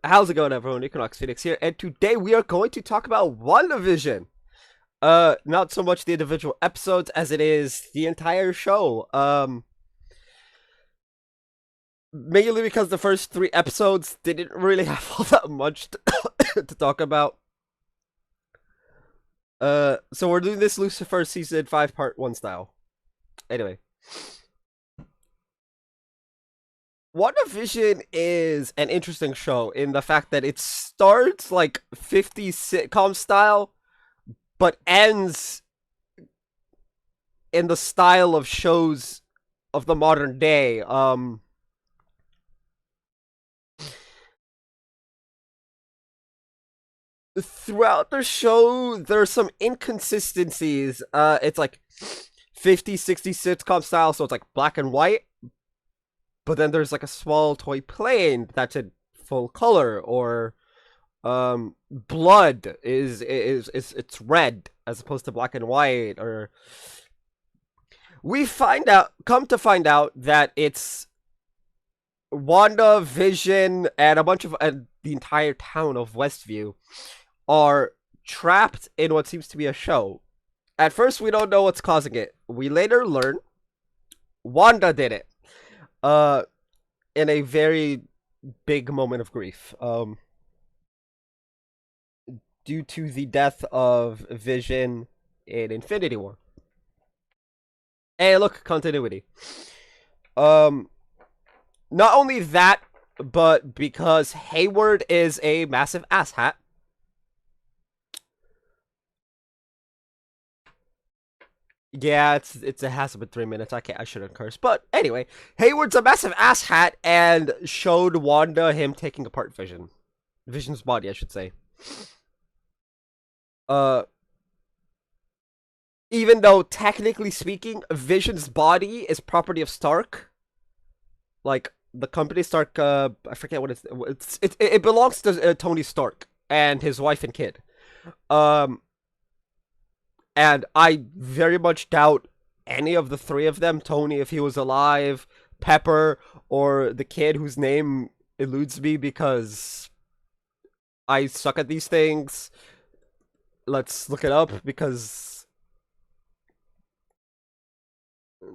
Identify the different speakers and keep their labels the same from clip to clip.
Speaker 1: How's it going, everyone? Equinox Phoenix here, and today we are going to talk about WandaVision. Not so much the individual episodes as it is the entire show. Mainly because the first three episodes didn't really have all that much to talk about. So we're doing this Lucifer season 5 part 1 style. Anyway. WandaVision is an interesting show in the fact that it starts like 50s sitcom style, but ends in the style of shows of the modern day. Throughout the show, there's some inconsistencies. It's like 50s, 60s sitcom style, so it's like black and white. But then there's like a small toy plane that's in full color, or blood is it's red as opposed to black and white, or we come to find out that it's WandaVision and a bunch of the entire town of Westview are trapped in what seems to be a show. At first, we don't know what's causing it. We later learn Wanda did it. In a very big moment of grief. Due to the death of Vision in Infinity War. Hey, look, continuity. Not only that, but because Hayward is a massive asshat. Yeah, it has been 3 minutes. I shouldn't curse, but anyway, Hayward's a massive asshat and showed Wanda him taking apart Vision's body, I should say. Uh, even though technically speaking, Vision's body is property of Stark, like the company Stark. I forget what it belongs to Tony Stark and his wife and kid. And I very much doubt any of the three of them, Tony if he was alive, Pepper, or the kid whose name eludes me because I suck at these things. Let's look it up because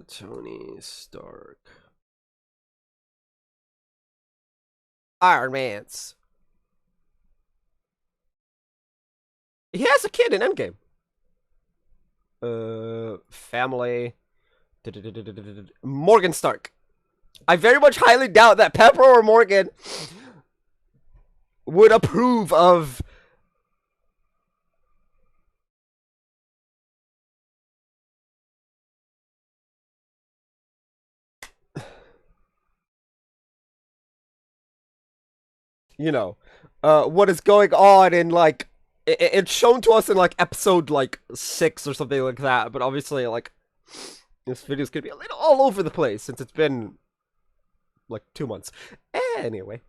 Speaker 1: Tony Stark. Iron Man's. He has a kid in Endgame. Family. Morgan Stark. I very much highly doubt that Pepper or Morgan would approve of what is going on in like it's shown to us in like episode like 6 or something like that, but obviously like this video's gonna be a little all over the place since it's been like 2 months. Anyway,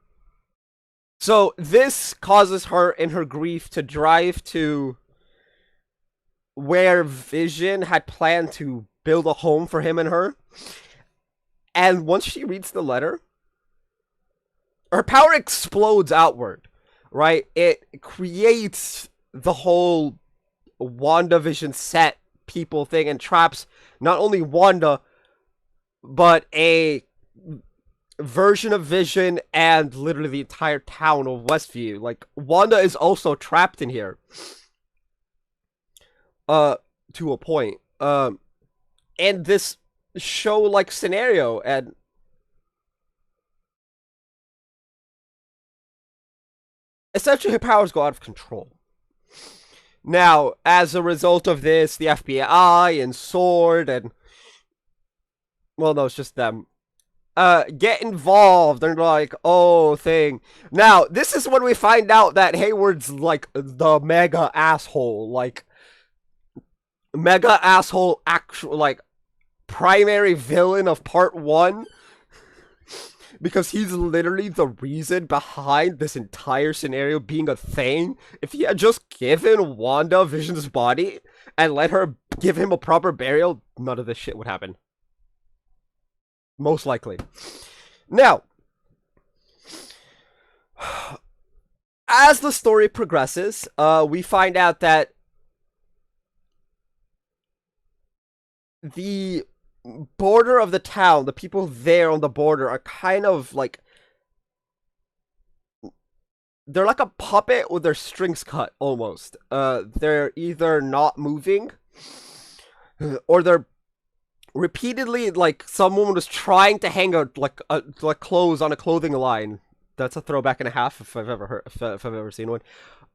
Speaker 1: so this causes her in her grief to drive to where Vision had planned to build a home for him and her, and once she reads the letter, her power explodes outward, right? It creates the whole WandaVision set people thing and traps not only Wanda, but a version of Vision and literally the entire town of Westview. Like, Wanda is also trapped in here. To a point. And this show-like scenario, and essentially her powers go out of control. Now, as a result of this, the FBI and SWORD and... well, no, it's just them. Get involved. They're like, oh, thing. Now, this is when we find out that Hayward's, like, the mega asshole. Like, mega asshole actual, like, primary villain of part 1. Because he's literally the reason behind this entire scenario being a thing. If he had just given Wanda Vision's body and let her give him a proper burial, none of this shit would happen. Most likely. Now, as the story progresses, we find out that the border of the town, the people there on the border are kind of like they're like a puppet with their strings cut almost. They're either not moving or they're repeatedly like someone was trying to hang a like clothes on a clothing line. That's a throwback and a half if I've ever heard if I've ever seen one.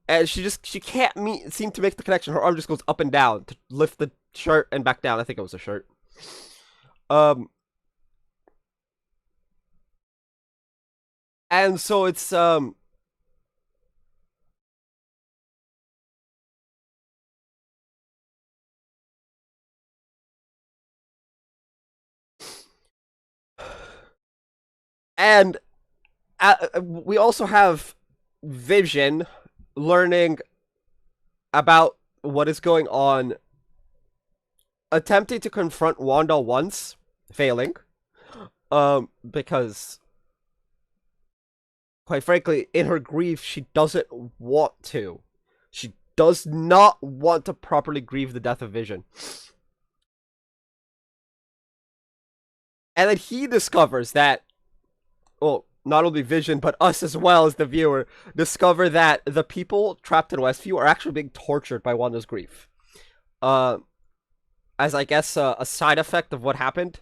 Speaker 1: And she can't seem to make the connection. Her arm just goes up and down to lift the shirt and back down. I think it was a shirt. And so it's and we also have Vision learning about what is going on, attempting to confront Wanda once, failing, because quite frankly, in her grief, she doesn't want to. She does not want to properly grieve the death of Vision. And then he discovers that, well, not only Vision, but us as well as the viewer, discover that the people trapped in Westview are actually being tortured by Wanda's grief. As I guess a side effect of what happened.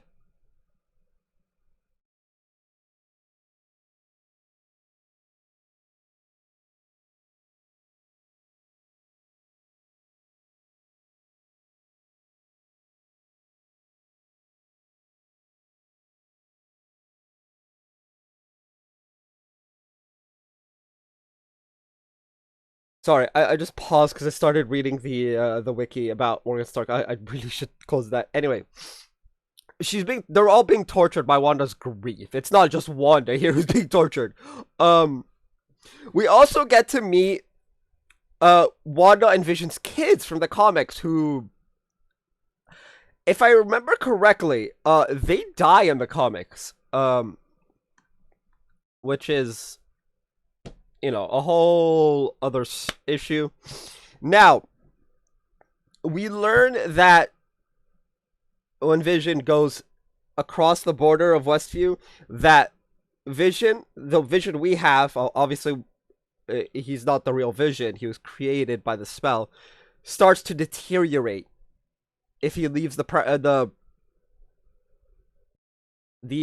Speaker 1: Sorry, I just paused because I started reading the wiki about Morgan Stark. I really should close that. Anyway, they're all being tortured by Wanda's grief. It's not just Wanda here who's being tortured. We also get to meet Wanda and Vision's kids from the comics who, if I remember correctly, they die in the comics. Which is, you know, a whole other issue. Now, we learn that when Vision goes across the border of Westview, that Vision, the Vision we have, obviously he's not the real Vision, he was created by the spell, starts to deteriorate if he leaves the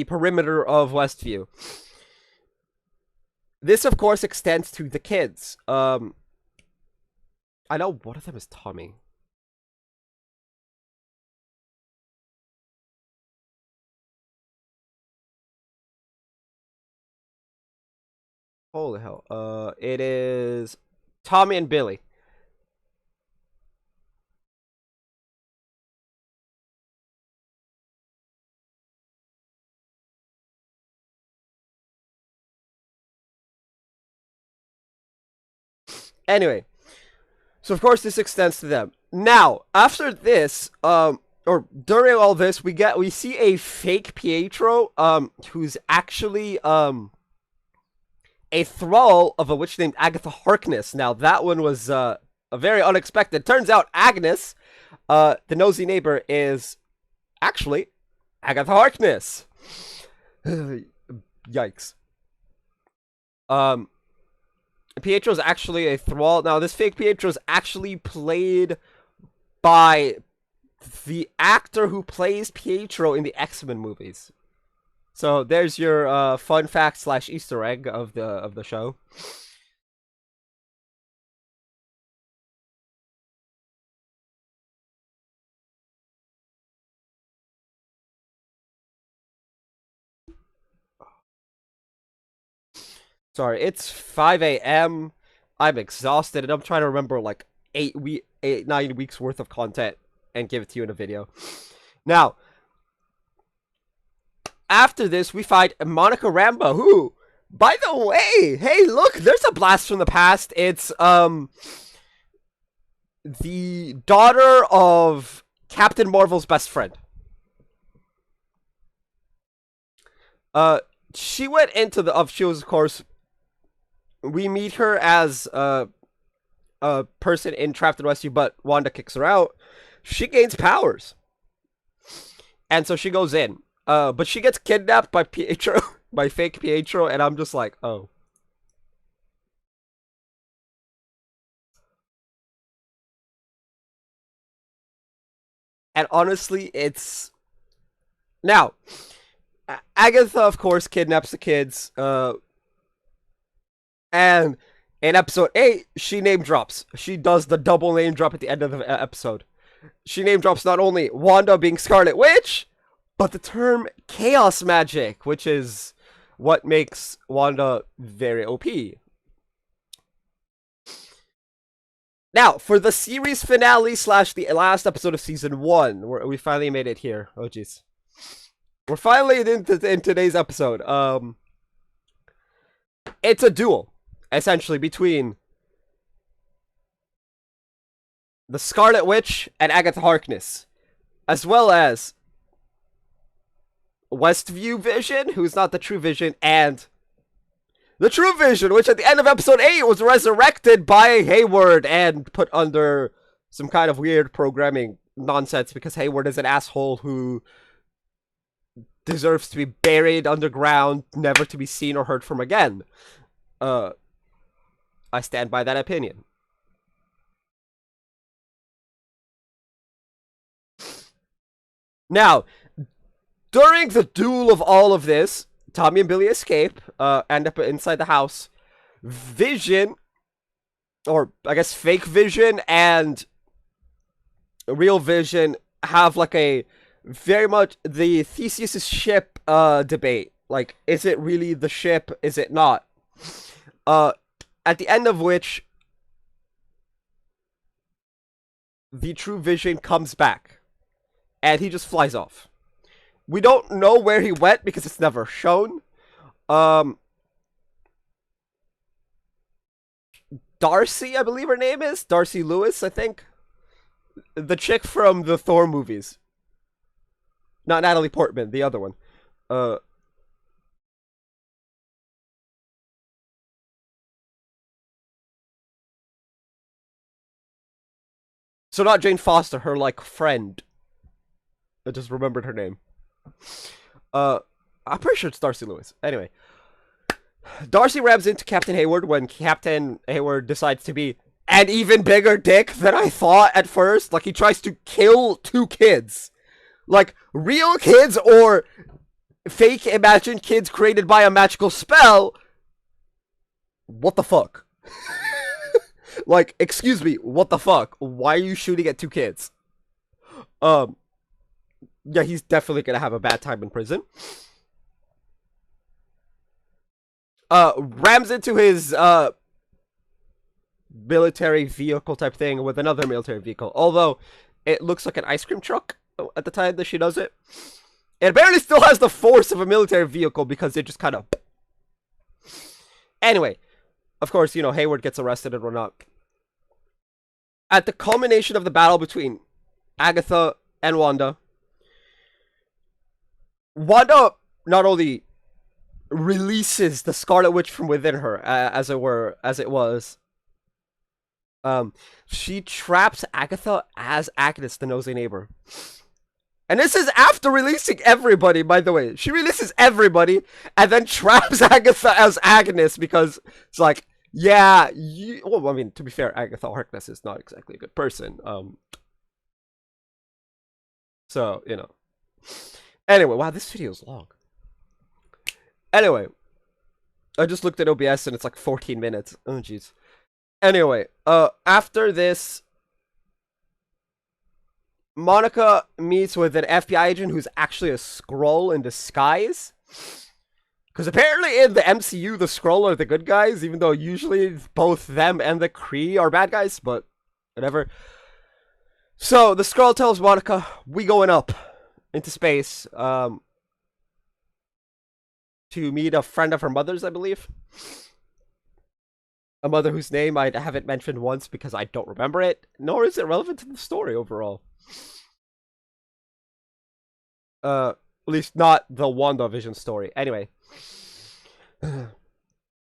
Speaker 1: perimeter of Westview. This, of course, extends to the kids. I know one of them is Tommy. Holy hell. It is Tommy and Billy. Anyway, so of course this extends to them. Now, after this, or during all this, we see a fake Pietro, who's actually a thrall of a witch named Agatha Harkness. Now that one was a very unexpected. Turns out Agnes, the nosy neighbor, is actually Agatha Harkness. Yikes. Pietro's actually a thrall. Now, this fake Pietro's actually played by the actor who plays Pietro in the X-Men movies. So there's your fun fact / Easter egg of the show. Sorry, it's 5 a.m. I'm exhausted and I'm trying to remember like 9 weeks worth of content and give it to you in a video. Now, after this, we find Monica Rambeau, who, by the way, hey, look, there's a blast from the past. It's the daughter of Captain Marvel's best friend. She went into she was, of course, we meet her as a person entrapped in Westview, but Wanda kicks her out. She gains powers, and so she goes in. But she gets kidnapped by Pietro, by fake Pietro, and I'm just like, oh. And honestly, it's now Agatha, of course, kidnaps the kids. And in episode 8, she name drops. She does the double name drop at the end of the episode. She name drops not only Wanda being Scarlet Witch, but the term chaos magic, which is what makes Wanda very OP. Now, for the series finale slash the last episode of season 1, we finally made it here. Oh, jeez. We're finally in today's episode. It's a duel, essentially, between the Scarlet Witch and Agatha Harkness, as well as Westview Vision, who's not the True Vision, and the True Vision, which at the end of episode 8 was resurrected by Hayward and put under some kind of weird programming nonsense because Hayward is an asshole who deserves to be buried underground, never to be seen or heard from again. I stand by that opinion. Now, during the duel of all of this, Tommy and Billy escape, end up inside the house. Vision, or I guess fake Vision and real Vision have like a very much the Theseus' ship debate. Like, is it really the ship? Is it not? At the end of which, the True Vision comes back. And he just flies off. We don't know where he went because it's never shown. Darcy, I believe her name is. Darcy Lewis, I think. The chick from the Thor movies. Not Natalie Portman, the other one. So not Jane Foster, her, like, friend. I just remembered her name. I'm pretty sure it's Darcy Lewis. Anyway. Darcy rams into Captain Hayward when Captain Hayward decides to be an even bigger dick than I thought at first. Like, he tries to kill 2 kids. Like, real kids or fake imagined kids created by a magical spell. What the fuck? Like, excuse me, what the fuck? Why are you shooting at 2 kids? Yeah, he's definitely gonna have a bad time in prison. Rams into his, military vehicle type thing with another military vehicle. Although, it looks like an ice cream truck at the time that she does it. It apparently still has the force of a military vehicle because it just kind of... Anyway, of course, you know, Hayward gets arrested and whatnot. At the culmination of the battle between Agatha and Wanda not only releases the Scarlet Witch from within her, as it was. She traps Agatha as Agnes, the nosy neighbor. And this is after releasing everybody, by the way. She releases everybody and then traps Agatha as Agnes because it's like, yeah, well, I mean, to be fair, Agatha Harkness is not exactly a good person. So, you know. Anyway, wow, this video is long. Anyway, I just looked at OBS and it's like 14 minutes. Oh, jeez. Anyway, after this, Monica meets with an FBI agent who's actually a Skrull in disguise. Because apparently in the MCU, the Skrull are the good guys, even though usually both them and the Kree are bad guys, but whatever. So, the Skrull tells Monica, we going up into space, to meet a friend of her mother's, I believe. A mother whose name I haven't mentioned once because I don't remember it, nor is it relevant to the story overall. At least not the WandaVision story. Anyway.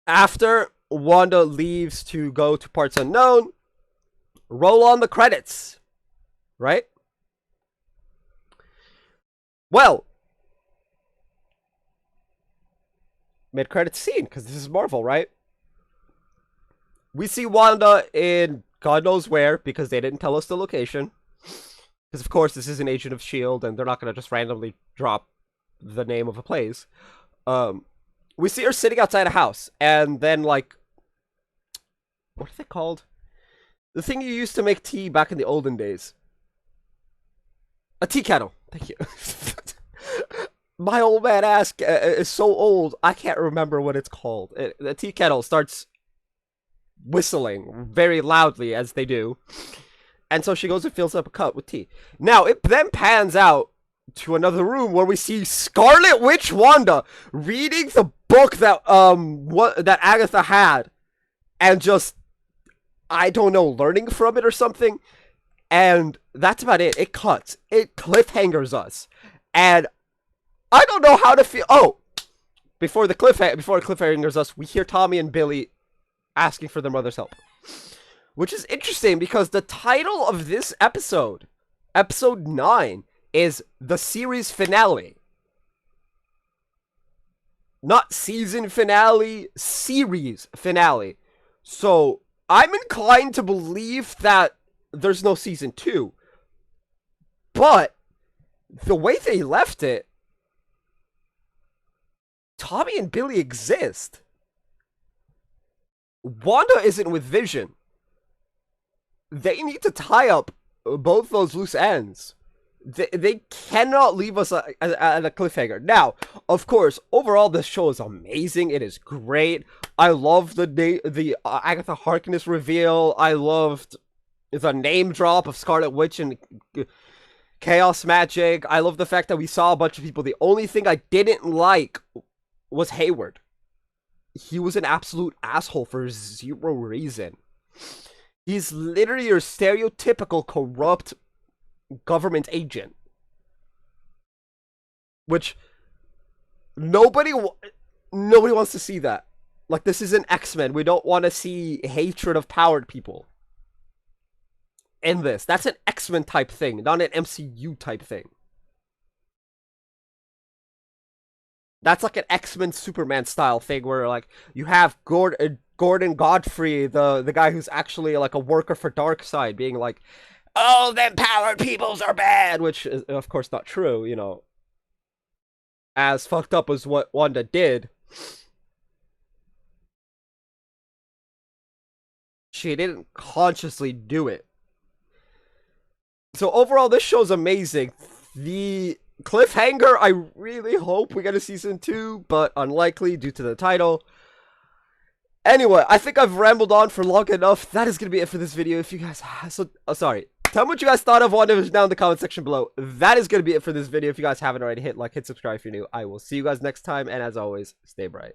Speaker 1: After Wanda leaves to go to parts unknown. Roll on the credits, right? Well, mid-credits scene, because this is Marvel, right? We see Wanda in God knows where, because they didn't tell us the location. Because, of course, this is an Agent of S.H.I.E.L.D., and they're not going to just randomly drop the name of a place. We see her sitting outside a house, and then, like, what are they called? The thing you used to make tea back in the olden days. A tea kettle. Thank you. My old man ass is so old, I can't remember what it's called. The tea kettle starts whistling very loudly, as they do. And so she goes and fills up a cup with tea. Now, it then pans out to another room where we see Scarlet Witch Wanda reading the book that that Agatha had, and just, I don't know, learning from it or something. And that's about it. It cuts. It cliffhangers us. And I don't know how to feel. Oh, before it cliffhangers us, we hear Tommy and Billy asking for their mother's help. Which is interesting because the title of this episode, episode 9, is the series finale. Not season finale, series finale. So, I'm inclined to believe that there's no season 2. But, the way they left it, Tommy and Billy exist. Wanda isn't with Vision. They need to tie up both those loose ends. They cannot leave us at a cliffhanger. Now, of course, overall, this show is amazing. It is great. I love the Agatha Harkness reveal. I loved the name drop of Scarlet Witch and Chaos Magic. I love the fact that we saw a bunch of people. The only thing I didn't like was Hayward. He was an absolute asshole for zero reason. He's literally your stereotypical corrupt government agent. Which, nobody wants to see that. Like, this is an X-Men. We don't want to see hatred of powered people in this. That's an X-Men type thing, not an MCU type thing. That's like an X-Men Superman style thing where, like, you have Gordon Godfrey, the guy who's actually like a worker for Darkseid, being like, oh, them powered peoples are bad, which is, of course, not true, you know. As fucked up as what Wanda did, she didn't consciously do it. So overall, this show's amazing. The cliffhanger, I really hope we get a season 2, but unlikely due to the title. Anyway, I think I've rambled on for long enough. That is going to be it for this video. If you guys... sorry. Tell me what you guys thought of WandaVision down in the comment section below. That is going to be it for this video. If you guys haven't already, hit like, hit subscribe if you're new. I will see you guys next time, and as always, stay bright.